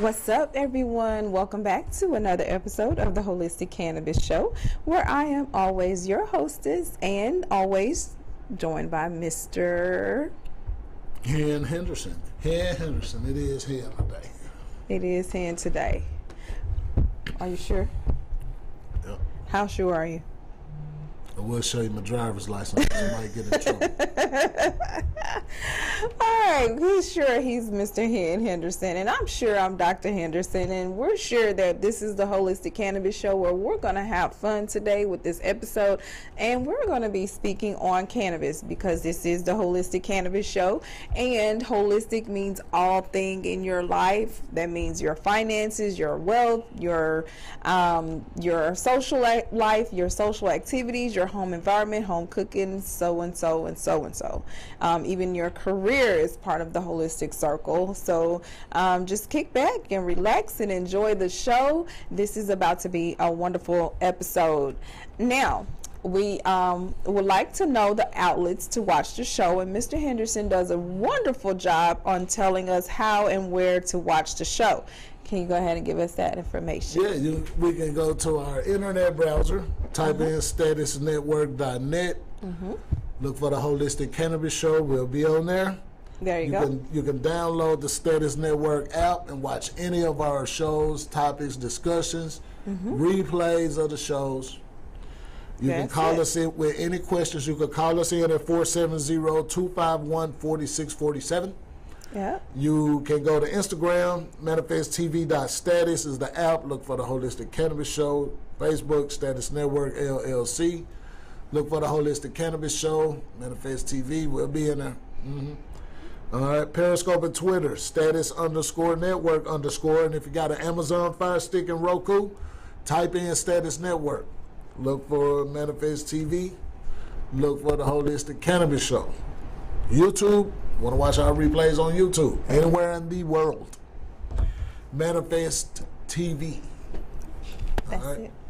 What's up, everyone? Welcome back to another episode of the Holistic Cannabis Show, where I am always your hostess and always joined by Mr. Hen Henderson. Hen Henderson. It is him today. It is him today. Are you sure? Yep. How sure are you? I will show you my driver's license. I might get in trouble. All right, he's sure he's Mr. Henderson, and I'm sure I'm Dr. Henderson, and we're sure that this is the Holistic Cannabis Show, where we're going to have fun today with this episode, and we're going to be speaking on cannabis because this is the Holistic Cannabis Show, and holistic means all thing in your life. That means your finances, your wealth, your social life, your social activities, your home environment, home cooking, so and so and so and so. Even your career is part of the holistic circle. So just kick back and relax and enjoy the show. This is about to be a wonderful episode. Now, we would like to know the outlets to watch the show, and Mr. Henderson does a wonderful job on telling us how and where to watch the show. Can you go ahead and give us that information? Yeah, we can go to our internet browser, type in statusnetwork.net, look for the Holistic Cannabis Show. We'll be on there. There you go. You can download the Status Network app and watch any of our shows, topics, discussions, replays of the shows. You can call us in with any questions. You can call us in at 470-251-4647. Yeah. You can go to Instagram, manifesttv.status is the app. Look for the Holistic Cannabis Show. Facebook, Status Network, LLC. Look for the Holistic Cannabis Show, Manifest TV. We'll be in there. All right, Periscope and Twitter, status_network_. And if you got an Amazon Fire Stick and Roku, type in Status Network. Look for Manifest TV. Look for the Holistic Cannabis Show. YouTube, want to watch our replays on YouTube, anywhere in the world. Manifest TV.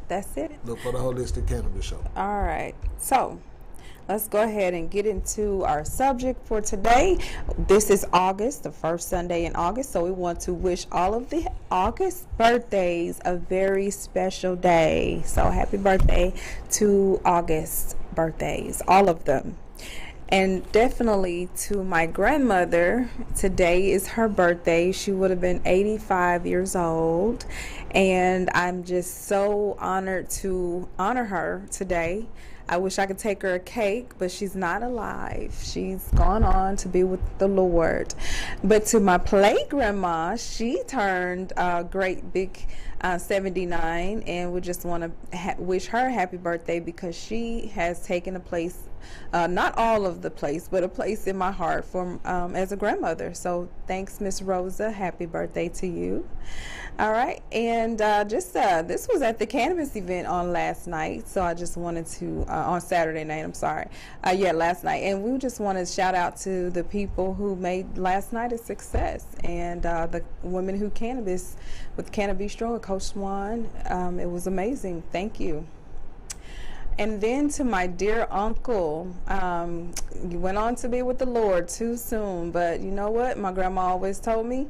That's it. Look for the Holistic Cannabis Show. All right. So let's go ahead and get into our subject for today. This is August, the first Sunday in August. So we want to wish all of the August birthdays a very special day. So happy birthday to August birthdays, all of them. And definitely to my grandmother. Today is her birthday. She would have been 85 years old. And I'm just so honored to honor her today. I wish I could take her a cake, but she's not alive. She's gone on to be with the Lord. But to my play grandma, she turned a great big 79, and we just want to wish her a happy birthday because she has taken a place, not all of the place, but a place in my heart for as a grandmother. So thanks, Miss Rosa. Happy birthday to you. All right, and this was at the cannabis event on last night, so I just wanted to on Saturday night. I'm sorry, last night, and we just want to shout out to the people who made last night a success, and the women who cannabis with Cannabis Stroke, Coach Swan. It was amazing. Thank you. And then to my dear uncle, you went on to be with the Lord too soon, but you know what? My grandma always told me,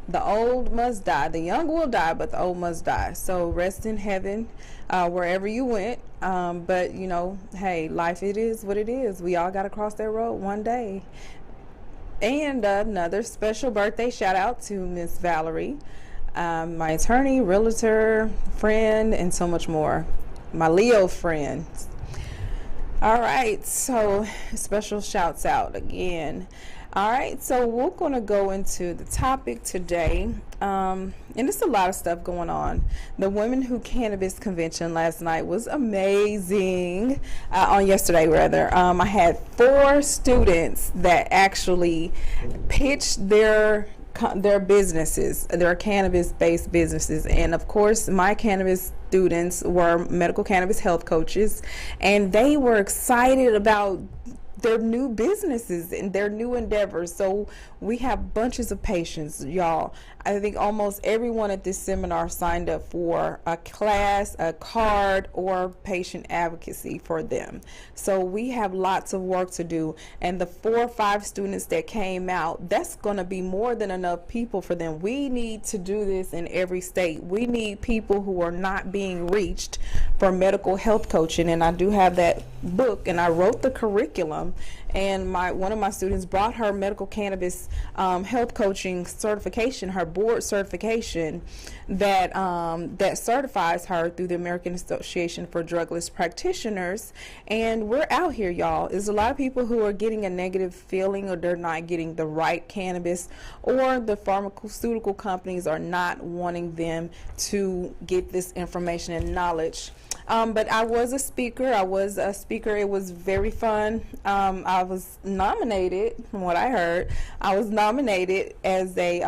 the old must die. The young will die, but the old must die. So rest in heaven wherever you went. But, you know, hey, life, it is what it is. We all got to cross that road one day. And another special birthday shout out to Miss Valerie, my attorney, realtor, friend, and so much more. My Leo friends. All right, so special shouts out again. All right, so we're going to go into the topic today, and there's a lot of stuff going on. The Women Who Cannabis Convention last night was amazing, on yesterday rather. I had 4 students that actually pitched their businesses, their cannabis-based businesses, and of course my cannabis students were medical cannabis health coaches, and they were excited about their new businesses and their new endeavors. So we have bunches of patients, y'all. I think almost everyone at this seminar signed up for a class, a card, or patient advocacy for them. So we have lots of work to do, and the 4 or 5 students that came out, that's going to be more than enough people for them. We need to do this in every state. We need people who are not being reached for medical health coaching, and I do have that book, and I wrote the curriculum, and one of my students brought her medical cannabis health coaching certification, her board certification that that certifies her through the American Association for Drugless Practitioners. And we're out here, y'all. There's a lot of people who are getting a negative feeling, or they're not getting the right cannabis, or the pharmaceutical companies are not wanting them to get this information and knowledge. But I was a speaker. It was very fun. I was nominated, from what I heard, I was nominated as a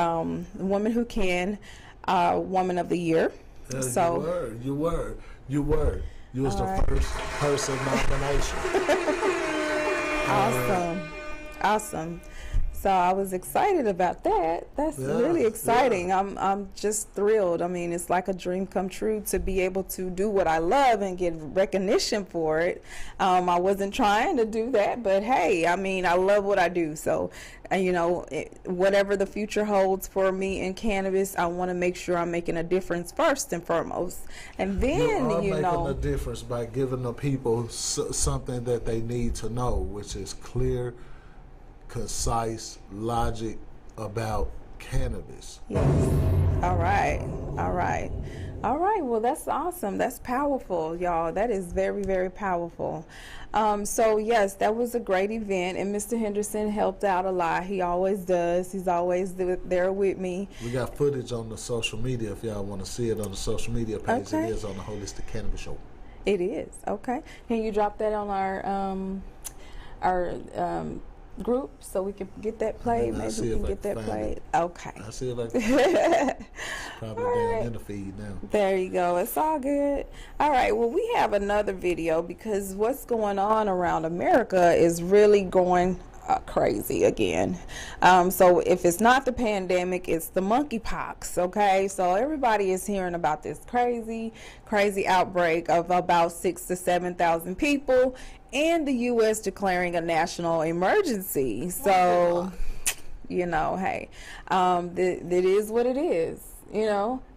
Woman Who Can Woman of the Year. So you were. You was the first person nomination. Awesome. So I was excited about that. That's really exciting. Yeah. I'm just thrilled. I mean, it's like a dream come true to be able to do what I love and get recognition for it. I wasn't trying to do that, but hey, I mean, I love what I do. So, whatever the future holds for me in cannabis, I want to make sure I'm making a difference first and foremost. And then, you are making a difference by giving the people something that they need to know, which is clear, concise logic about cannabis. Yes. All right. Well, that's awesome. That's powerful, y'all. That is very, very powerful. So yes, that was a great event, and Mr. Henderson helped out a lot. He always does. He's always there with me. We got footage on the social media if y'all want to see it on the social media page. Okay. It is on the Holistic Cannabis Show. It is. Okay. Can you drop that on our group so we can get that played? Maybe we can get that played. Okay. I'll see if I can. Probably down in the feed now. There you go. It's all good. All right. Well, we have another video because what's going on around America is really going crazy again. So if it's not the pandemic, it's the monkeypox. Okay. So everybody is hearing about this crazy outbreak of about 6,000 to 7,000 people, and the U.S. declaring a national emergency. So, hey, that is what it is.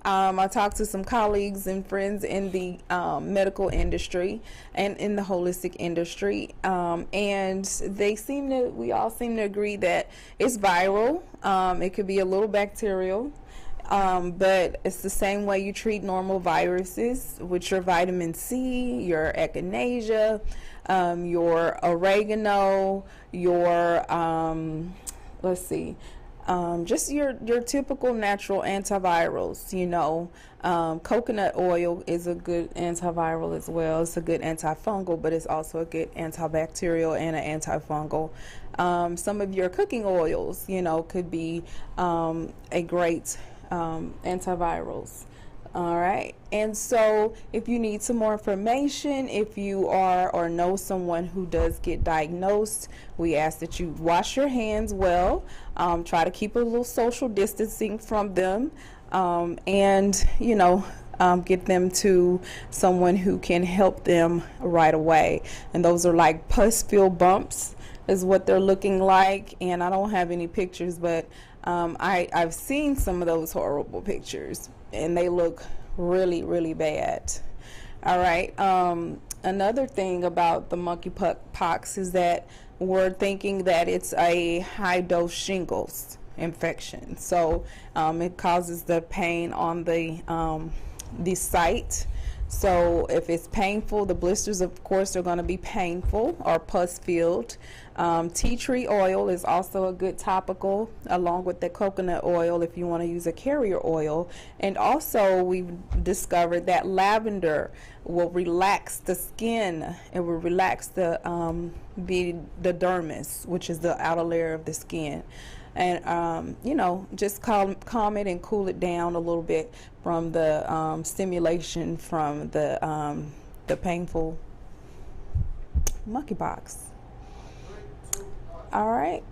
I talked to some colleagues and friends in the medical industry and in the holistic industry, and we all seem to agree that it's viral. It could be a little bacterial. But it's the same way you treat normal viruses with your vitamin C, your echinacea, your oregano, your just your typical natural antivirals. Coconut oil is a good antiviral as well. It's a good antifungal, but it's also a good antibacterial and an antifungal. Some of your cooking oils, could be a great antivirals. All right. And so if you need some more information, if you are or know someone who does get diagnosed, we ask that you wash your hands well, try to keep a little social distancing from them, and get them to someone who can help them right away. And those are like pus-filled bumps is what they're looking like. And I don't have any pictures, but I've seen some of those horrible pictures, and they look really, really bad. All right. Another thing about the monkeypox is that we're thinking that it's a high-dose shingles infection. So it causes the pain on the site. So if it's painful, the blisters, of course, are going to be painful or pus-filled. Tea tree oil is also a good topical, along with the coconut oil if you want to use a carrier oil. And also, we've discovered that lavender will relax the skin. It will relax the dermis, which is the outer layer of the skin. And just calm it and cool it down a little bit from the stimulation from the painful monkeypox. All right.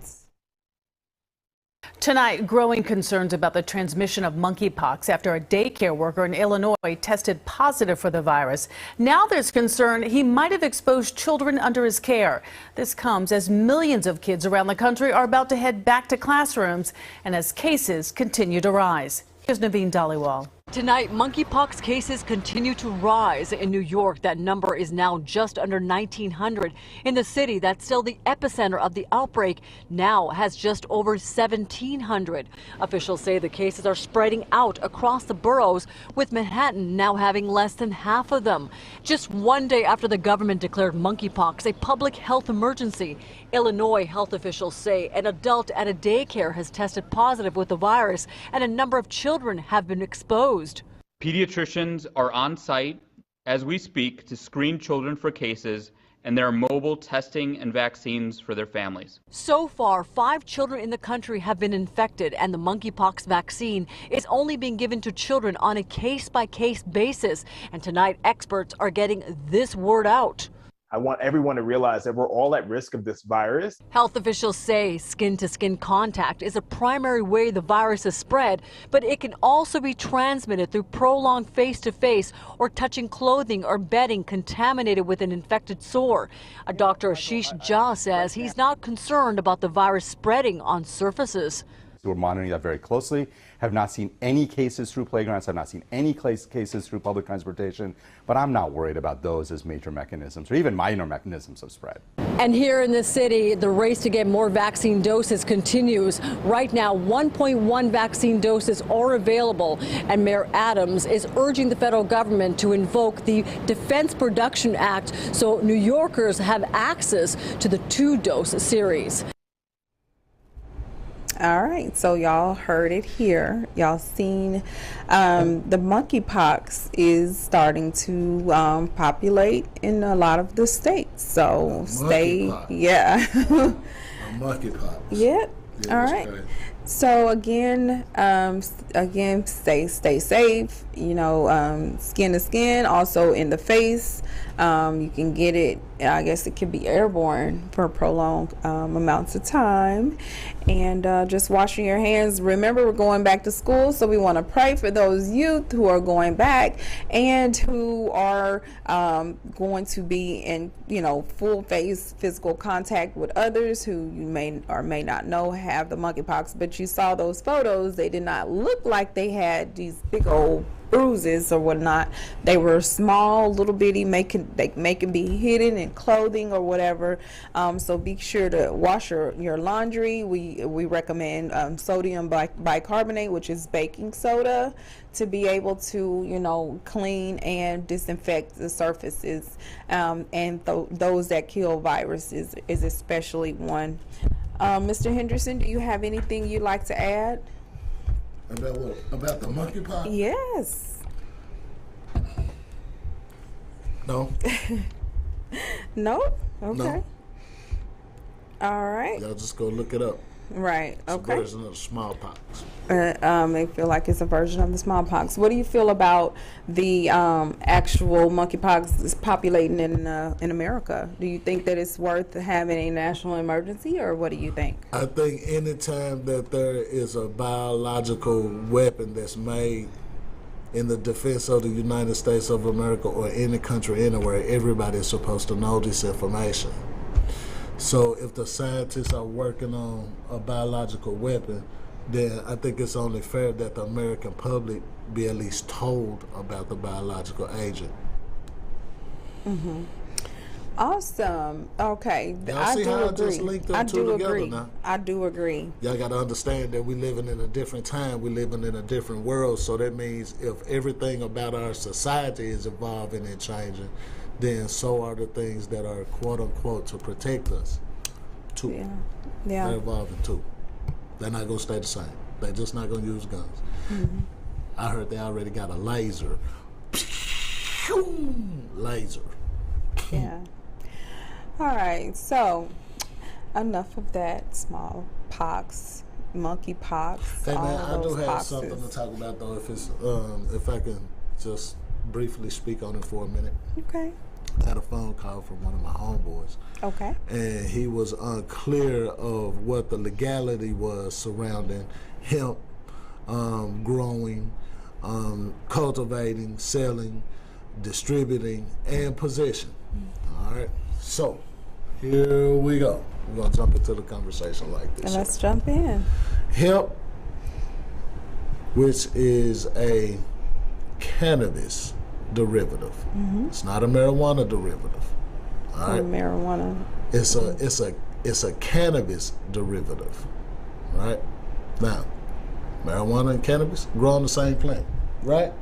Tonight, growing concerns about the transmission of monkeypox after a daycare worker in Illinois tested positive for the virus. Now there's concern he might have exposed children under his care. This comes as millions of kids around the country are about to head back to classrooms and as cases continue to rise. Here's Naveen Dhaliwal. Tonight, monkeypox cases continue to rise. In New York, that number is now just under 1,900. In the city, that's still the epicenter of the outbreak, now has just over 1,700. Officials say the cases are spreading out across the boroughs, with Manhattan now having less than half of them. Just one day after the government declared monkeypox a public health emergency, Illinois health officials say an adult at a daycare has tested positive with the virus, and a number of children have been exposed. Pediatricians are on site as we speak to screen children for cases, and there are mobile testing and vaccines for their families. So far, 5 children in the country have been infected, and the monkeypox vaccine is only being given to children on a case-by-case basis. And tonight, experts are getting this word out. I want everyone to realize that we're all at risk of this virus. Health officials say skin-to-skin contact is a primary way the virus is spread, but it can also be transmitted through prolonged face-to-face or touching clothing or bedding contaminated with an infected sore. A Dr. Ashish Jha says he's not concerned about the virus spreading on surfaces. We're monitoring that very closely. Have not seen any cases through playgrounds, have not seen any cases through public transportation, but I'm not worried about those as major mechanisms or even minor mechanisms of spread. And here in the city, the race to get more vaccine doses continues. Right now, 1.1 vaccine doses are available, and Mayor Adams is urging the federal government to invoke the Defense Production Act so New Yorkers have access to the 2-dose series. All right, so y'all heard it here. Y'all seen the monkeypox is starting to populate in a lot of the states. So stay, yeah. Monkeypox. Yep. Yeah, all right. crazy. So again, stay safe. You know, skin to skin. Also in the face. You can get it. I guess it can be airborne for prolonged amounts of time. And just washing your hands. Remember, we're going back to school, so we want to pray for those youth who are going back and who are going to be in, you know, full face physical contact with others who you may or may not know have the monkeypox. But you saw those photos; they did not look like they had these big old bruises or whatnot. They were small, little bitty, they can be hidden in clothing or whatever. So be sure to wash your laundry. We recommend sodium bicarbonate, which is baking soda, to be able to, you know, clean and disinfect the surfaces. And those that kill viruses is especially one. Mr. Henderson, do you have anything you'd like to add? About what? About the monkeypox? Yes. No. No? Okay. No. All right. Y'all just go look it up. Right. It's Okay. a version of smallpox. They feel like it's a version of the smallpox. What do you feel about the actual monkeypox is populating in America? Do you think that it's worth having a national emergency, or what do you think? I think anytime that there is a biological weapon that's made in the defense of the United States of America or any country anywhere, everybody is supposed to know this information. So if the scientists are working on a biological weapon, then I think it's only fair that the American public be at least told about the biological agent. Mm-hmm. Awesome. Okay. Y'all I see do how I agree. just linked them I two do together agree. now? I do agree. Y'all got to understand that we're living in a different time. We're living in a different world. So that means if everything about our society is evolving and changing, then so are the things that are quote unquote to protect us too. Yeah. Yeah. They're evolving too. They're not going to stay the same. They're just not going to use guns. Mm-hmm. I heard they already got a laser. Laser. Yeah. All right. So enough of that smallpox, monkeypox. Hey man, I do have poxes. something to talk about though. If it's if I can just briefly speak on it for a minute. Okay. I had a phone call from one of my homeboys. Okay. And he was unclear of what the legality was surrounding hemp growing, cultivating, selling, distributing, and possession. All right. So here we go. We're gonna jump into the conversation like this. And let's jump in. Hemp, which is a cannabis derivative. It's not a marijuana derivative. All right. Marijuana. It's a cannabis derivative. Right? Now, marijuana and cannabis grow on the same plant, right?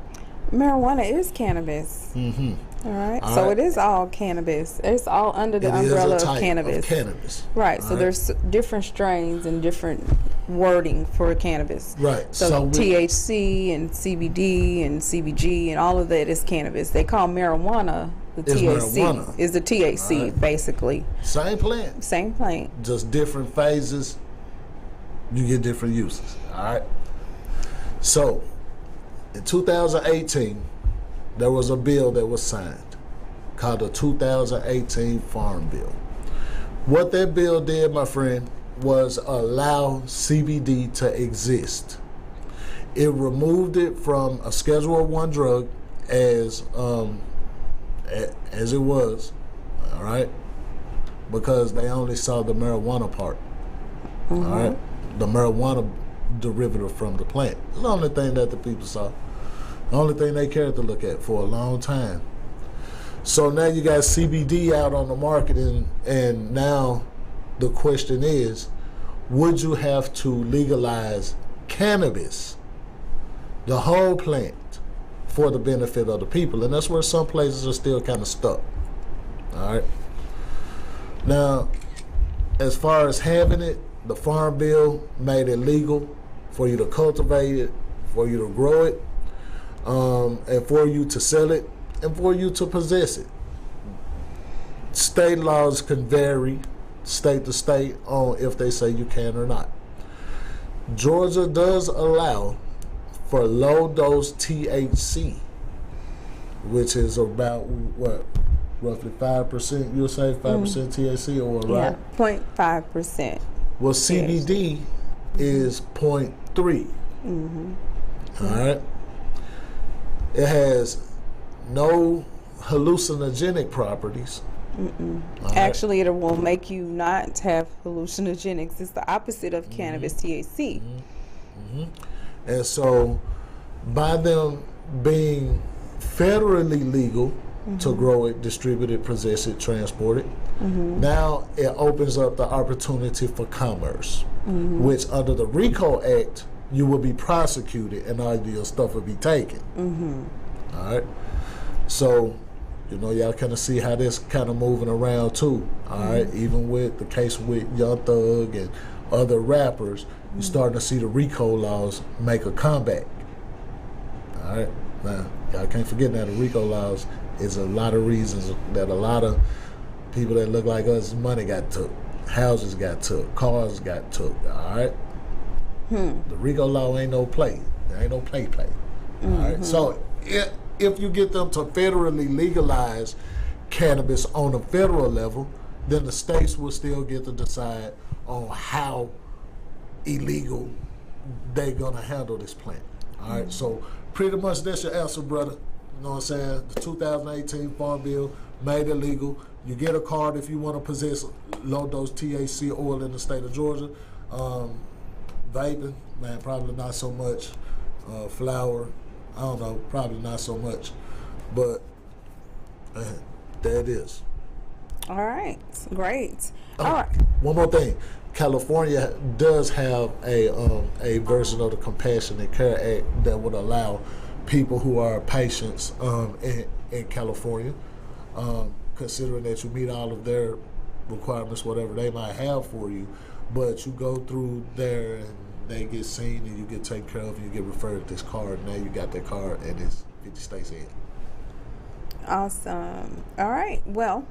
Marijuana is cannabis. Mm-hmm. All right. All So right. it is all cannabis. It's all under the It is a umbrella type of cannabis. cannabis. Right. All So right. there's different strains and different wording for cannabis. Right. So, we- THC and CBD and CBG and all of that is cannabis. They call marijuana the It's THC. marijuana. Is the THC Right. basically. same plant, Same plant. just different phases. You get different uses. All right. So, in 2018, there was a bill that was signed called the 2018 Farm Bill. What that bill did, my friend, was allow CBD to exist. It removed it from a Schedule 1 drug as it was, all right, because they only saw the marijuana part, all right, the marijuana derivative from the plant. It's the only thing that the people saw, the only thing they cared to look at for a long time. So now you got CBD out on the market, and now the question is, would you have to legalize cannabis, the whole plant, for the benefit of the people? And that's where some places are still kind of stuck. All right. Now, as far as having it, the Farm Bill made it legal for you to cultivate it, for you to grow it, and for you to sell it, and for you to possess it. State laws can vary state to state on if they say you can or not. Georgia does allow for low dose THC, which is about what, roughly 5%, you'll say 5% THC, or right? Yeah. 0.5%. Well, CBD is 0.3. All right. It has no hallucinogenic properties. All right. Actually, it will make you not have hallucinogenics. It's the opposite of cannabis THC. And so, by them being federally legal to grow it, distribute it, possess it, transport it, now it opens up the opportunity for commerce, which under the RICO Act, you will be prosecuted and all your stuff will be taken. All right. So, you know, y'all kind of see how this kind of moving around too. All right. Even with the case with Young Thug and other rappers, you're starting to see the RICO laws make a comeback. All right. Now, y'all can't forget that the RICO laws is a lot of reasons that a lot of people that look like us, money got took, houses got took, cars got took. All right. The RICO law ain't no play. There ain't no play. All right. So if you get them to federally legalize cannabis on a federal level, then the states will still get to decide on how illegal they're gonna handle this plant. All right. So pretty much that's your answer, brother. You know what I'm saying? The 2018 Farm Bill made it legal. You get a card if you want to possess low dose THC oil in the state of Georgia. Vaping, man, probably not so much. Flower, I don't know, probably not so much. But man, there it is. All right. Great. Oh, All right. one more thing. California does have a version of the Compassionate Care Act that would allow people who are patients in California, considering that you meet all of their requirements, whatever they might have for you, but you go through there and they get seen and you get taken care of and you get referred to this card. Now you got that card and it's 50 states in. Awesome. All right. Well,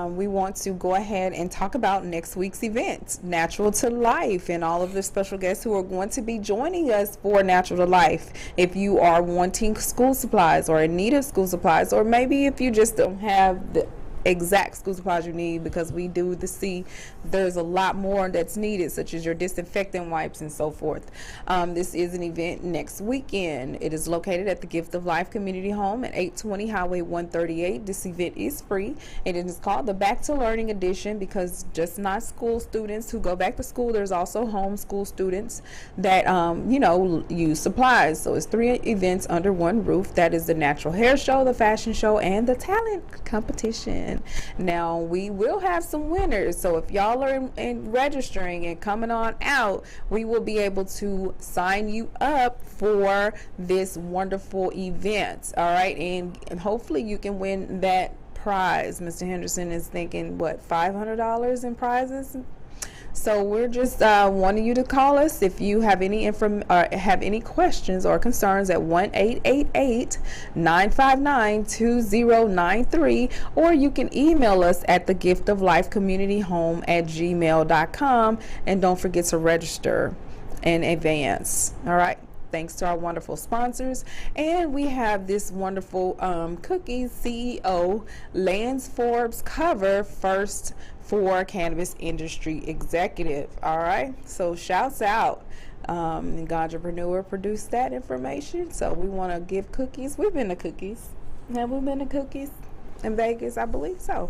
we want to go ahead and talk about next week's event, Natural to Life, and all of the special guests who are going to be joining us for Natural to Life. If you are wanting school supplies or in need of school supplies, or maybe if you just don't have the exact school supplies you need, because we do see there's a lot more that's needed, such as your disinfectant wipes and so forth. This is an event next weekend. It is located at the Gift of Life Community Home at 820 Highway 138. This event is free, and it is called the Back to Learning Edition, because just not school students who go back to school, there's also homeschool students that use supplies. So it's 3 events under one roof. That is the natural hair show, the fashion show, and the talent competition. Now we will have some winners, so if y'all are in registering and coming on out, we will be able to sign you up for this wonderful event. All right, and hopefully you can win that prize. Mr. Henderson is thinking, what, $500 in prizes? So we're just wanting you to call us if you have any have any questions or concerns at 1-888-959-2093, or you can email us at thegiftoflifecommunityhome@gmail.com, and don't forget to register in advance. All right. Thanks to our wonderful sponsors. And we have this wonderful cookies CEO, Lance Forbes cover, first for cannabis industry executive. All right, so shouts out. Ganjapreneur produced that information, so we want to give cookies. We've been to cookies. Have we been to cookies in Vegas? I believe so.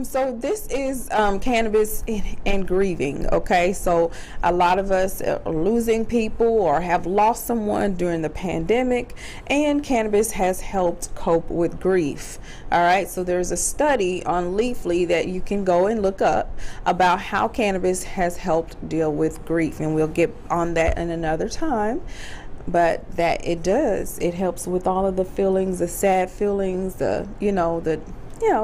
So this is cannabis and grieving. Okay, so a lot of us are losing people or have lost someone during the pandemic, and cannabis has helped cope with grief. All right, so there's a study on Leafly that you can go and look up about how cannabis has helped deal with grief, and we'll get on that in another time. But that it does, it helps with all of the feelings, the sad feelings, the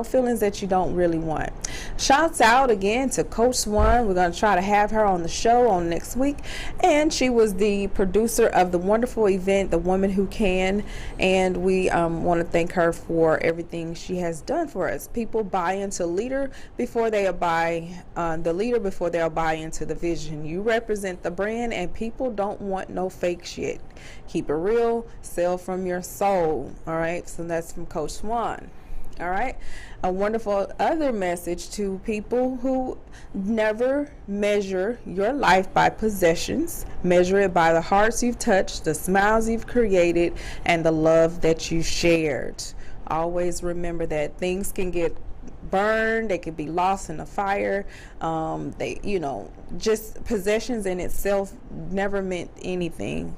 feelings that you don't really want. Shouts out again to Coach Swan. We're going to try to have her on the show on next week, and she was the producer of the wonderful event, The Woman Who Can, and we want to thank her for everything she has done for us. People buy into leader before they'll buy into the vision. You represent the brand, and people don't want no fake shit. Keep it real, sell from your soul. All right, so that's from Coach Swan. All right, a wonderful other message to people who never measure your life by possessions. Measure it by the hearts you've touched, the smiles you've created, and the love that you shared. Always remember that things can get burned, they could be lost in a fire. Just possessions in itself never meant anything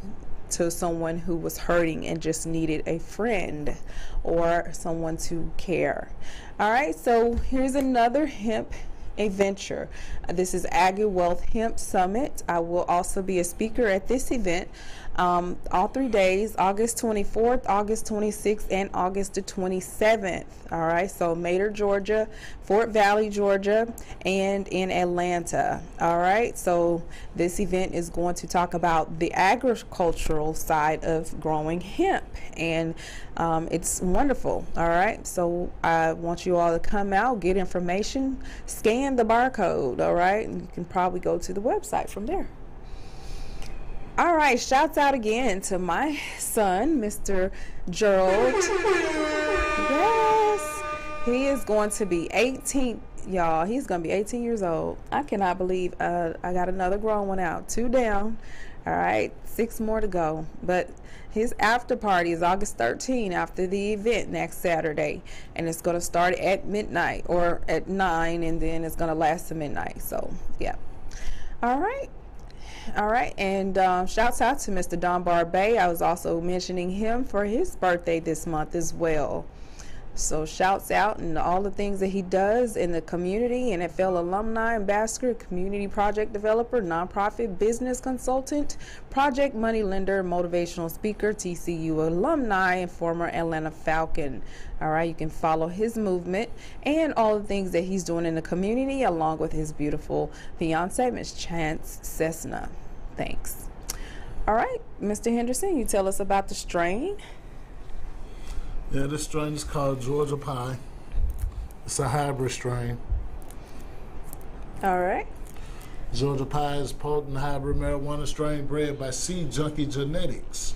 to someone who was hurting and just needed a friend or someone to care. All right, so here's another hemp adventure. This is Aggie Wealth Hemp Summit. I will also be a speaker at this event all 3 days, August 24th, August 26th, and August the 27th. All right, so Mater, Georgia, Fort Valley, Georgia, and in Atlanta. All right, so this event is going to talk about the agricultural side of growing hemp, and it's wonderful. All right, so I want you all to come out, get information, scan the barcode. All right, and you can probably go to the website from there. All right, shouts out again to my son, Mr. Gerald. Yes, he is going to be 18, y'all. He's going to be 18 years old. I cannot believe I got another grown one out. 2 down. All right, 6 more to go. But his after party is August 13th after the event next Saturday. And it's going to start at midnight or at 9, and then it's going to last to midnight. So, yeah. All right. All right, and shouts out to Mr. Don Barbay. I was also mentioning him for his birthday this month as well. So shouts out and all the things that he does in the community, NFL alumni, ambassador, community project developer, nonprofit business consultant, project money lender, motivational speaker, TCU alumni, and former Atlanta Falcon. All right, you can follow his movement and all the things that he's doing in the community, along with his beautiful fiance, Miss Chance Cessna. Thanks. All right, Mr. Henderson, you tell us about the strain. Yeah, this strain is called Georgia Pie. It's a hybrid strain. All right. Georgia Pie is a potent hybrid marijuana strain bred by Seed Junkie Genetics.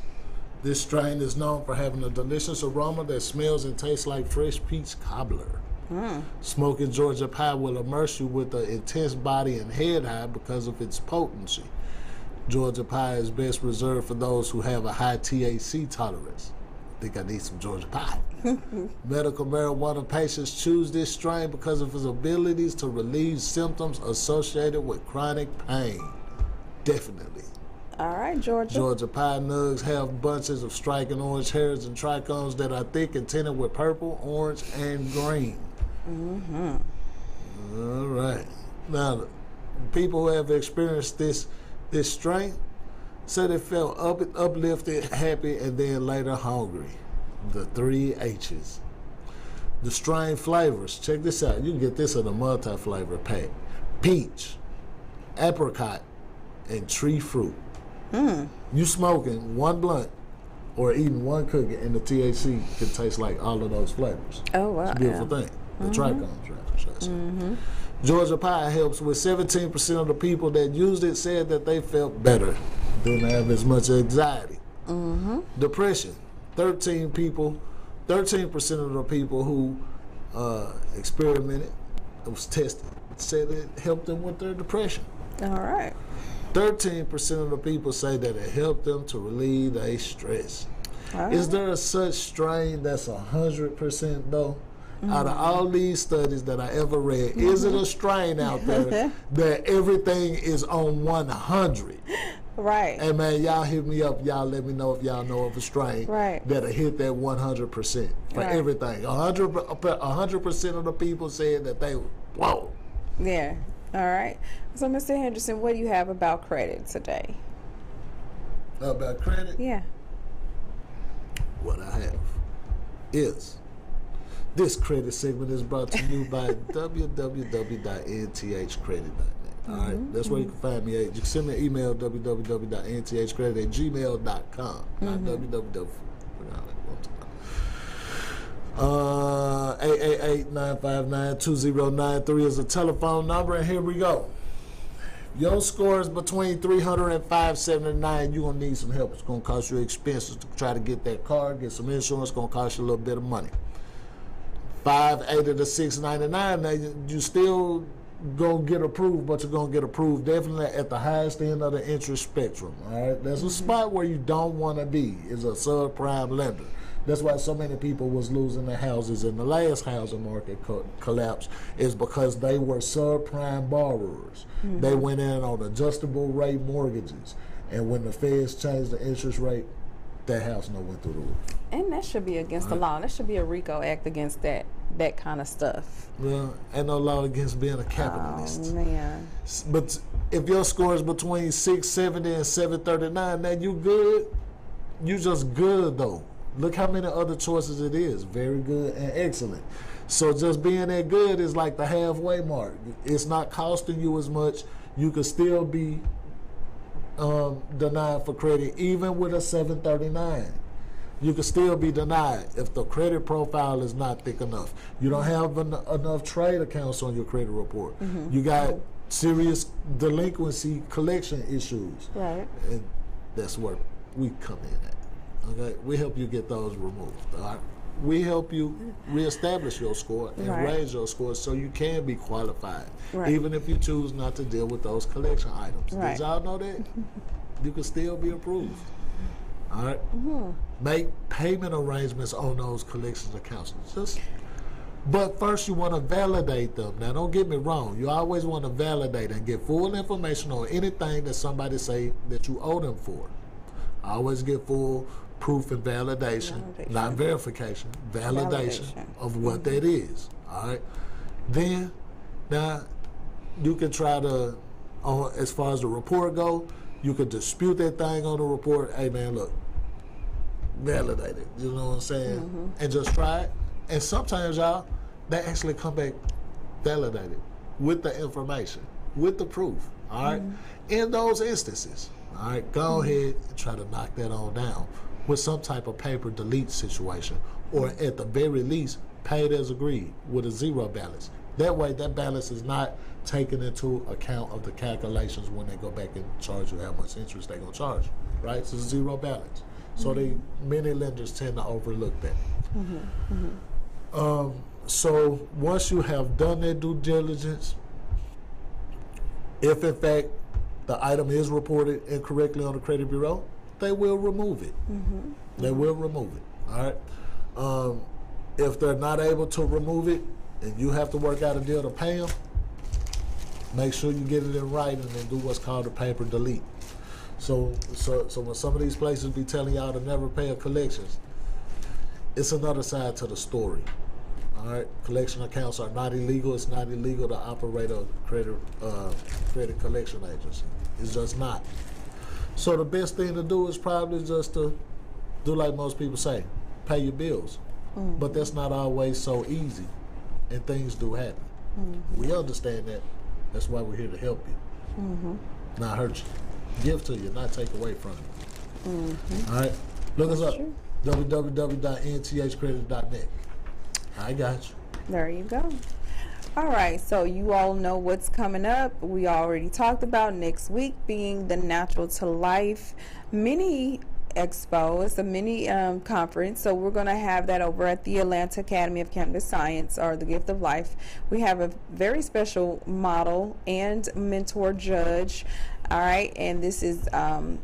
This strain is known for having a delicious aroma that smells and tastes like fresh peach cobbler. Smoking Georgia Pie will immerse you with an intense body and head high because of its potency. Georgia Pie is best reserved for those who have a high THC tolerance. I think I need some Georgia Pie. Medical marijuana patients choose this strain because of its abilities to relieve symptoms associated with chronic pain. Definitely. All right, Georgia. Georgia Pie nugs have bunches of striking orange hairs and trichomes that are thick and tinted with purple, orange, and green. All right. Now, people who have experienced this strain say they felt uplifted, happy, and then later hungry. The 3 H's. The strain flavors. Check this out. You can get this in a multi-flavor pack. Peach, apricot, and tree fruit. You smoking one blunt or eating one cookie, and the THC can taste like all of those flavors. Oh, wow. It's a beautiful thing. The trichomes, right? Should I say. Georgia Pie helps with 17% of the people that used it said that they felt better. Didn't have as much anxiety. Depression. 13% of the people who experimented, it was tested, said it helped them with their depression. All right. 13% of the people say that it helped them to relieve their stress. Is there a such strain that's 100% though? Out of all these studies that I ever read, is it a strain out there that everything is on 100? Right. Hey man, y'all hit me up. Y'all let me know if y'all know of a strain that'll hit that 100% for everything. 100% of the people said that they, whoa. Yeah. All right. So, Mr. Henderson, what do you have about credit today? About credit? Yeah. What I have is, this credit segment is brought to you by www.nthcredit.net. All right, that's where you can find me. You can send me an email, www.nthcredit@gmail.com. Not www. 888-959-2093 is a telephone number, and here we go. Your score is between 300 and 579. You're going to need some help. It's going to cost you expenses to try to get that car, get some insurance. It's going to cost you a little bit of money. 580 to 699. Now, you still going to get approved, but you're going to get approved definitely at the highest end of the interest spectrum. All right, there's a spot where you don't want to be, is a subprime lender. That's why so many people was losing their houses in the last housing market collapse, is because they were subprime borrowers. They went in on adjustable rate mortgages, and when the feds changed the interest rate, that house went through the roof. And that should be against the law. That should be a RICO act against that kind of stuff. Well, ain't no law against being a capitalist. Oh, man. But if your score is between 670 and 739, now you good. You just good though. Look how many other choices it is. Very good and excellent. So just being that good is like the halfway mark. It's not costing you as much. You could still be denied for credit even with a 739. You could still be denied if the credit profile is not thick enough. You don't have enough trade accounts on your credit report. You got serious delinquency collection issues. Right. And that's where we come in at. Okay, we help you get those removed. All right? We help you reestablish your score and raise your score so you can be qualified, even if you choose not to deal with those collection items. Did y'all know that? You can still be approved. All right? Make payment arrangements on those collections accounts. But first you want to validate them. Now don't get me wrong. You always want to validate and get full information on anything that somebody say that you owe them for. Always get full proof and validation. Not verification, validation of what that is. All right. Then, now, you can try to, as far as the report go, you could dispute that thing on the report. Hey man, look, validate it. You know what I'm saying? And just try it. And sometimes y'all, they actually come back validated with the information, with the proof. All right. In those instances. All right, go ahead and try to knock that on down. with some type of paper delete situation, or at the very least, paid as agreed with a zero balance. That way, that balance is not taken into account of the calculations when they go back and charge you how much interest they're going to charge you, right? So zero balance. So many lenders tend to overlook that. So once you have done that due diligence, if in fact the item is reported incorrectly on the credit bureau, they will remove it. They will remove it, all right? If they're not able to remove it and you have to work out a deal to pay them, make sure you get it in writing and do what's called a paper delete. So when some of these places be telling y'all to never pay a collections, it's another side to the story. All right, collection accounts are not illegal. It's not illegal to operate a credit collection agency. It's just not. So the best thing to do is probably just to do like most people say, pay your bills. But that's not always so easy, and things do happen. We understand that. That's why we're here to help you, not hurt you. Give to you, not take away from you. All right, look us up, www.nthcredit.net. I got you. There you go. All right, so you all know what's coming up. We already talked about next week being the Natural to Life mini expo. It's a mini conference, so we're going to have that over at the Atlanta Academy of Cannabis Science, or the Gift of Life. We have a very special model and mentor judge. All right, and this is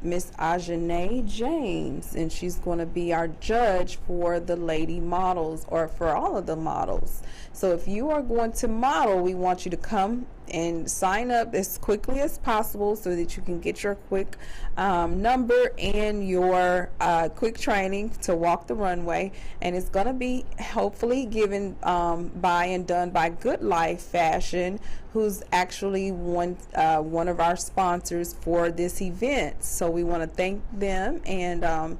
Miss Ajane James, and she's going to be our judge for the lady models, or for all of the models. So if you are going to model, we want you to come and sign up as quickly as possible so that you can get your quick number and your quick training to walk the runway. And it's going to be hopefully given by and done by Good Life Fashion, who's actually one of our sponsors for this event. So we want to thank them, and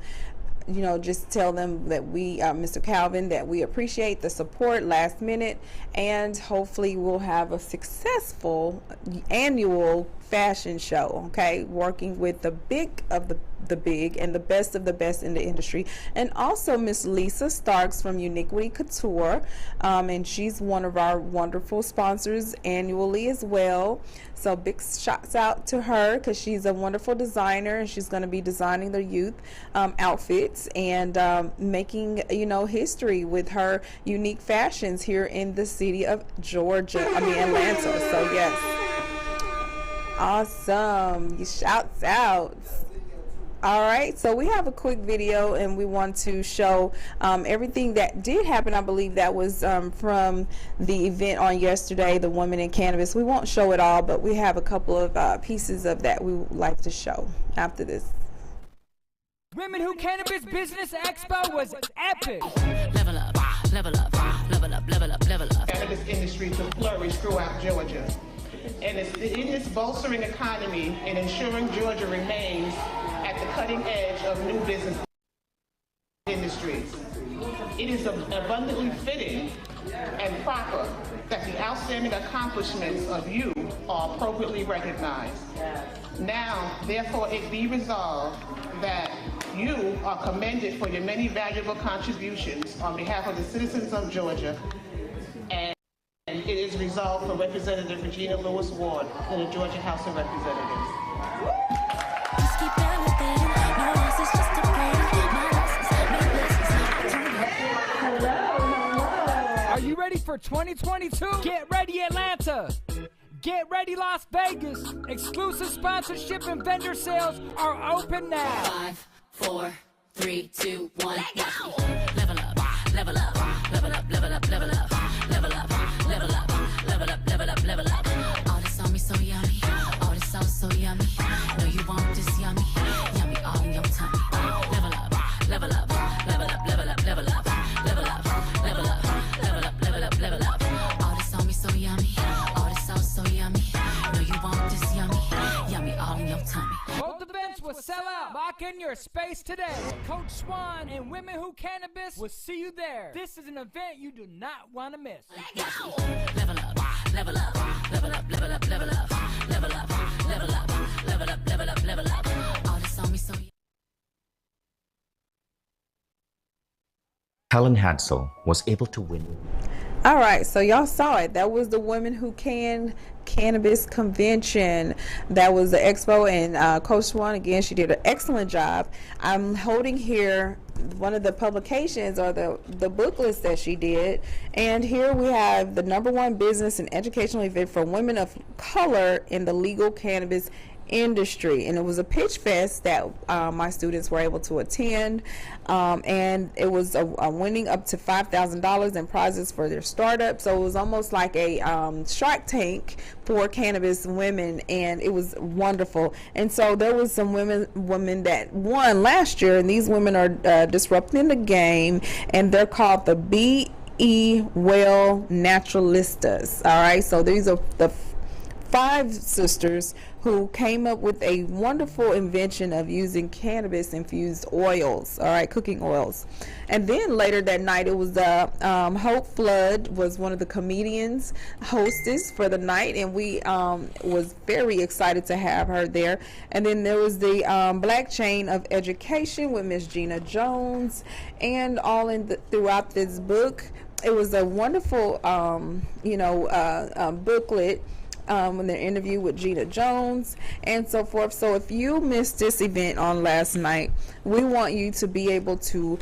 you know, just tell them that we, Mr. Calvin, that we appreciate the support last minute, and hopefully we'll have a successful annual fashion show, okay, working with the big of the big and the best of the best in the industry. And also Miss Lisa Starks from Uniquity Couture, and she's one of our wonderful sponsors annually as well. So big shots out to her, because she's a wonderful designer, and she's going to be designing the youth outfits and making, you know, history with her unique fashions here in the city of Atlanta. So yes, awesome. Shouts out. All right, so we have a quick video, and we want to show everything that did happen. I believe that was from the event on yesterday, the Women in Cannabis. We won't show it all, but we have a couple of pieces of that we would like to show after this. Women Who Cannabis Business Expo was epic. Level up, level up, level up, level up, level up. Cannabis industry to flourish throughout Georgia. And it is bolstering economy and ensuring Georgia remains at the cutting edge of new business industries. It is abundantly fitting and proper that the outstanding accomplishments of you are appropriately recognized. Now, therefore, it be resolved that you are commended for your many valuable contributions on behalf of the citizens of Georgia, and it is resolved for Representative Regina Lewis Ward in the Georgia House of Representatives. Are you ready for 2022? Get ready, Atlanta. Get ready, Las Vegas. Exclusive sponsorship and vendor sales are open now. 5, 4, 3, 2, 1. Let go. Level up, level up, level up, level up, level up, level up, level up, level up, level up, level up. All this on me so yummy. All this sauce so yummy. No, you want this yummy. Yummy all in your tummy. Level up, level up, level up, level up, level up, level up, level up, level up, level up, level up. All this on me so yummy. All this sauce so yummy. No, you want this yummy. Yummy all in your tummy. Both events will sell out. Lock in your space today. Coach Swan and Women Who Cannabis will see you there. This is an event you do not want to miss. Let go. Level up, level up, level up, level up, level up, level up, level up, level up, level up, level up. All this on me so Helen Hadsell was able to win. All right, so y'all saw it. That was the Women Who Can Cannabis Convention. That was the expo, and Coach Swan, again, she did an excellent job. I'm holding here one of the publications or the booklets that she did, and here we have the #1 business and educational event for women of color in the legal cannabis industry, and it was a pitch fest that my students were able to attend, and it was a winning up to $5,000 in prizes for their startup. So it was almost like a Shark Tank for cannabis women, and it was wonderful. And so there was some women that won last year, and these women are disrupting the game, and they're called the B.E. Well Naturalistas. All right, so these are the 5 sisters who came up with a wonderful invention of using cannabis infused oils, all right, cooking oils. And then later that night, it was Hope Flood was one of the comedians hostess for the night, and we was very excited to have her there. And then there was the Black Chain of Education with Miss Gina Jones, and all throughout this book. It was a wonderful booklet, in their interview with Gina Jones and so forth. So if you missed this event on last night, we want you to be able to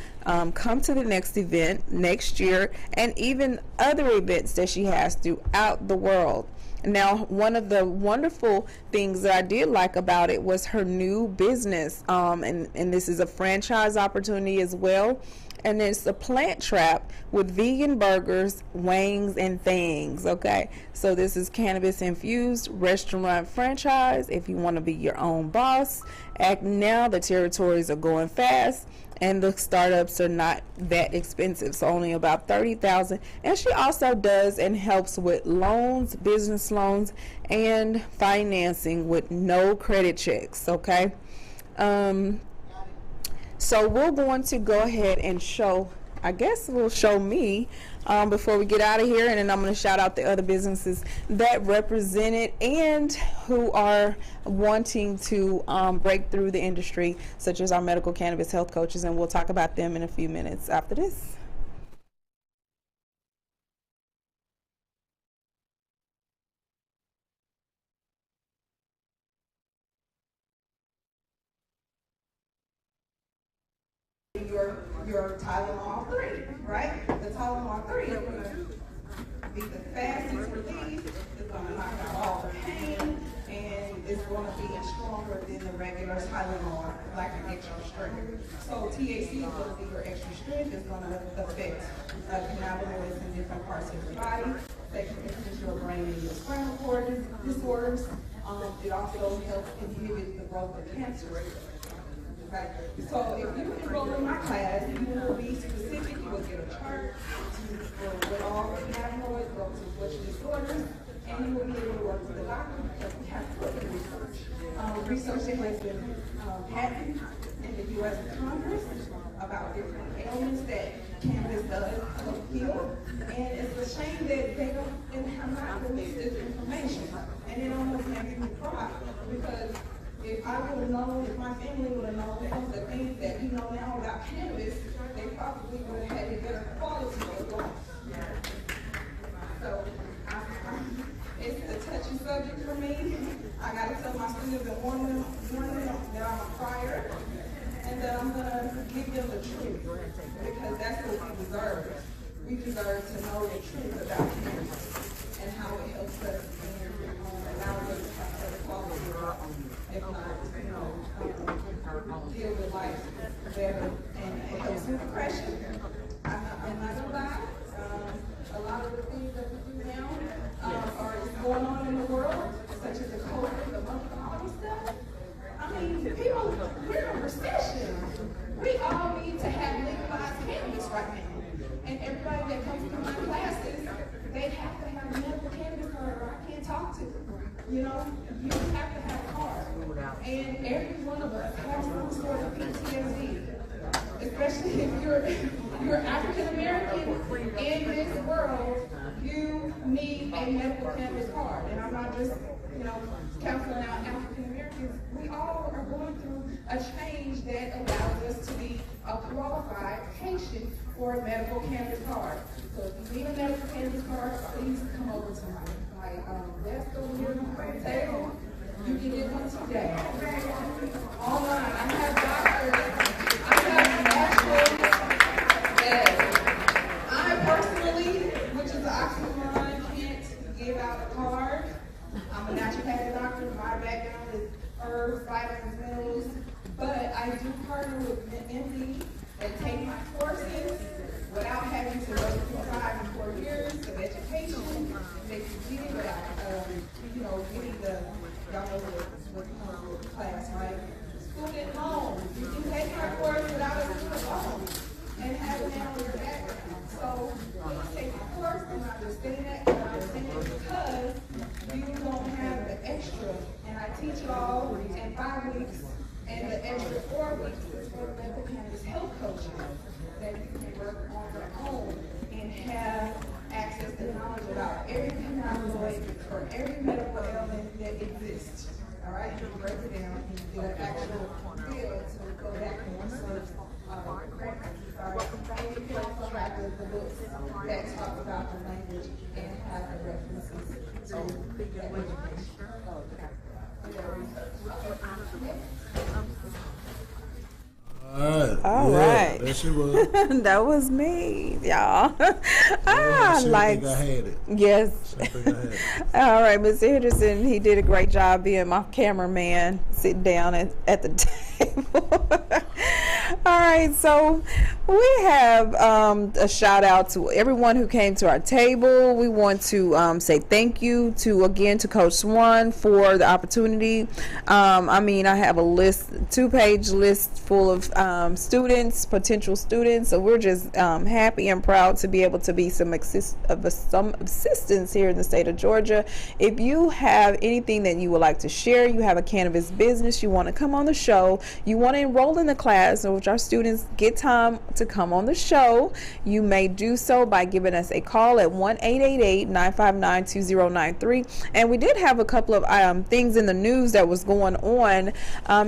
come to the next event next year, and even other events that she has throughout the world. Now, one of the wonderful things that I did like about it was her new business, and this is a franchise opportunity as well. And it's a Plant Trap with vegan burgers, wings, and things. Okay, so this is cannabis infused restaurant franchise. If you want to be your own boss, act now. The territories are going fast, and the startups are not that expensive. So only about $30,000. And she also does and helps with loans, business loans, and financing with no credit checks. Okay. So we're going to go ahead and show, I guess we'll show me before we get out of here, and then I'm going to shout out the other businesses that represented and who are wanting to break through the industry, such as our medical cannabis health coaches, and we'll talk about them in a few minutes after this. Your Tylenol 3, right? The Tylenol 3 is going to be the fastest release. It's going to knock out all the pain, and it's going to be stronger than the regular Tylenol, like an extra strength. So THC is going to be your extra strength. It's going to affect cannabinoids in different parts of your body. That can influence your brain and your spinal cord disorders. It also helps inhibit the growth of cancer. Right. So if you enroll in my class, you will be specific. You will get a chart with all the cannabinoids, go to which disorders, and you will be able to work with the doctor because we have to look at research. Research that has been patented in the U.S. Congress about different ailments that cannabis does help heal. And it's a shame that they don't have not released this information. And it almost makes me cry because if I would have known, if my family would have known some of the things that we know now about cannabis, they probably would have had a better quality of life. So it's a touchy subject for me. I got to tell my students and warn them that I'm a crier and that I'm going to give them the truth because that's what we deserve. We deserve to know the truth about cannabis and how it helps us and allows us to have better quality of life. If not, deal with life better, and it helps with depression. I'm not gonna lie, a lot of the things that we do now are going on in the world, such as the COVID, the monkeypox stuff. I mean, people, we're in a recession. We all need to have legalized cannabis right now. And everybody that comes through my classes, they have to have a medical cannabis card or I can't talk to them. You know, you have to have a card. And every one of us has some sort of PTSD. Especially if you're African American in this world, you need a medical cannabis card. And I'm not just, counseling out African Americans. We all are going through a change that allows us to be a qualified patient for a medical cannabis card. So if you need a medical cannabis card, please come over to my desk over here on the table. You can get one today. Online, I have actual I personally, which is the oxymoron, can't give out a card. I'm a naturopathic doctor. My background is herbs, vitamins, minerals. But I do partner with MD that take my courses without having to go through 5 and 4 years of education. They can get it without, getting the, y'all know what comes with the class, right? Student loans. You can take my course without a student loan and have it on your background. So please take my course and understand that. And I understand it because you don't have the extra. And I teach you all in 5 weeks. And the extra 4 weeks is for the medical cannabis health coaching that you can work on your own and have access to knowledge about every cannabinoid for every medical ailment that exists. All right, you break it down, do an actual bill to go back and research. And you can also have the books that talk about the language and have the references to the education. All right. There she was. That was me, y'all. I had it. Yes. I had it. All right, Mr. Henderson, he did a great job being my cameraman, sitting down at the table. All right, so we have a shout out to everyone who came to our table. We want to say thank you to Coach Swan for the opportunity. I have a list, 2-page list full of potential students. So we're just happy and proud to be able to be some assistance here in the state of Georgia. If you have anything that you would like to share, you have a cannabis business, you want to come on the show, you want to enroll in the class, which our students get time to come on the show, you may do so by giving us a call at 1-888-959-2093. And we did have a couple of things in the news that was going on.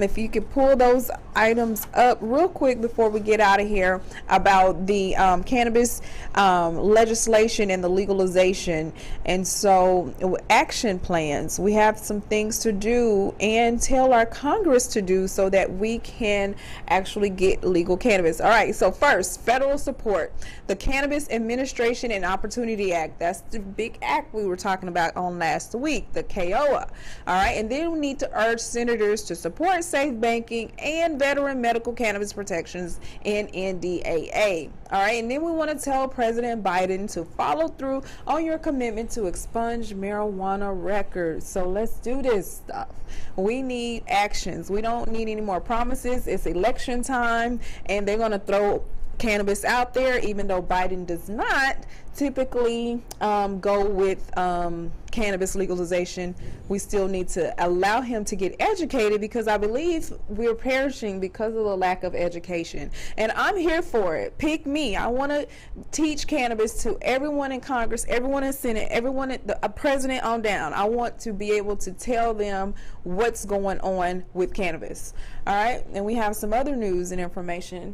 If you could pull those items up real quick before we get out of here about the cannabis legislation and the legalization. And so action plans, we have some things to do and tell our Congress to do so that we can actually get legal cannabis. All right, so first, federal support. The Cannabis Administration and Opportunity Act, that's the big act we were talking about on last week, the KOA. All right, and then we need to urge senators to support safe banking and veteran medical cannabis protections in NDAA. All right, and then we want to tell President Biden to follow through on your commitment to expunge marijuana records. So let's do this stuff. We need actions. We don't need any more promises. It's election time, and they're going to throw cannabis out there, even though Biden does not typically go with cannabis legalization. We still need to allow him to get educated, because I believe we're perishing because of the lack of education. And I'm here for it. Pick me. I want to teach cannabis to everyone in Congress, everyone in Senate, everyone at the president on down. I want to be able to tell them what's going on with cannabis. All right, and we have some other news and information,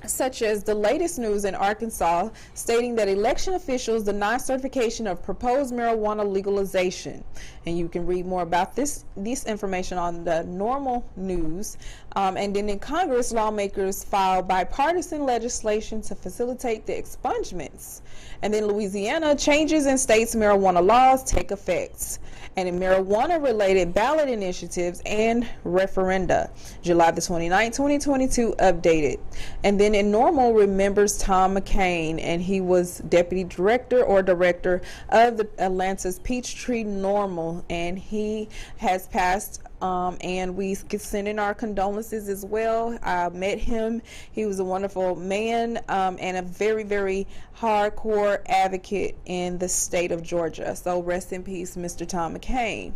such as the latest news in Arkansas stating that election officials deny certification of proposed marijuana legalization. And you can read more about this information on the normal news. And then in Congress, lawmakers filed bipartisan legislation to facilitate the expungements. And then Louisiana, changes in states' marijuana laws take effect. And in marijuana-related ballot initiatives and referenda, July the 29th, 2022, updated. And then in normal, remembers Tom McCain, and he was deputy director of the Atlanta's Peachtree Normal, and he has passed. And we send in our condolences as well. I met him. He was a wonderful man and a very, very hardcore advocate in the state of Georgia. So rest in peace, Mr. Tom McCain.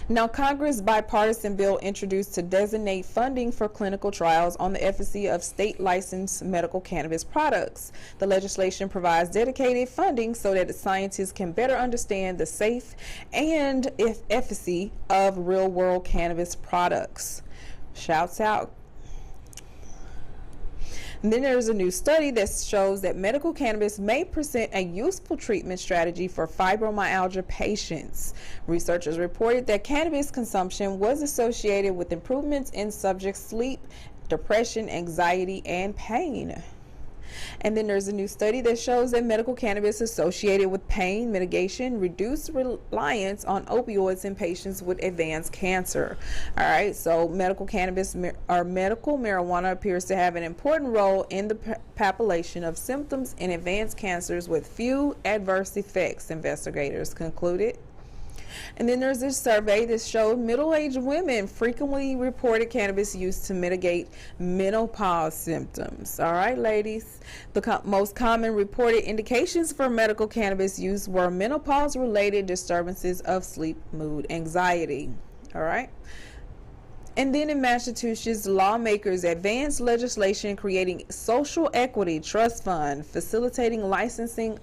Now, Congress bipartisan bill introduced to designate funding for clinical trials on the efficacy of state licensed medical cannabis products. The legislation provides dedicated funding so that scientists can better understand the safe and efficacy of real world cannabis products. Shouts out. And then there's a new study that shows that medical cannabis may present a useful treatment strategy for fibromyalgia patients. Researchers reported that cannabis consumption was associated with improvements in subjects' sleep, depression, anxiety, and pain. And then there's a new study that shows that medical cannabis associated with pain mitigation, reduced reliance on opioids in patients with advanced cancer. All right, so medical cannabis or medical marijuana appears to have an important role in the population of symptoms in advanced cancers with few adverse effects, investigators concluded. And then there's this survey that showed middle-aged women frequently reported cannabis use to mitigate menopause symptoms. All right, ladies. The most common reported indications for medical cannabis use were menopause-related disturbances of sleep, mood, anxiety. All right. And then in Massachusetts, lawmakers advanced legislation creating social equity trust fund, facilitating licensing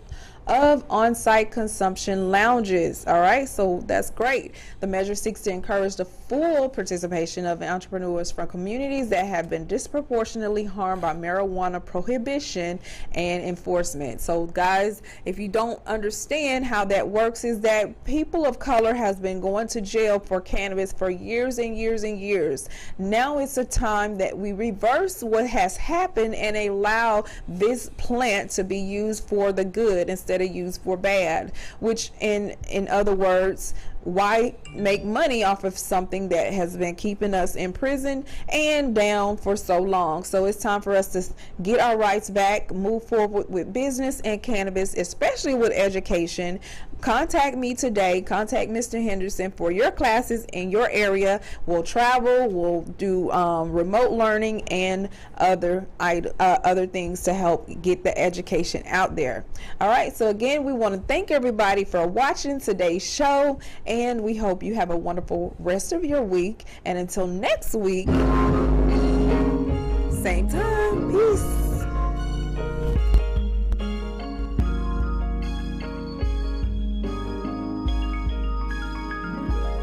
of on-site consumption lounges. All right, so that's great. The measure seeks to encourage the full participation of entrepreneurs from communities that have been disproportionately harmed by marijuana prohibition and enforcement. So guys, if you don't understand how that works, is that people of color has been going to jail for cannabis for years and years and years. Now it's a time that we reverse what has happened and allow this plant to be used for the good instead of used for bad, which in other words, why make money off of something that has been keeping us in prison and down for so long? So it's time for us to get our rights back, move forward with business and cannabis, especially with education. Contact me today. Contact Mr. Henderson for your classes in your area. We'll travel, we'll do remote learning and other things to help get the education out there. All right, so again, we want to thank everybody for watching today's show, and we hope you have a wonderful rest of your week. And until next week, same time, peace.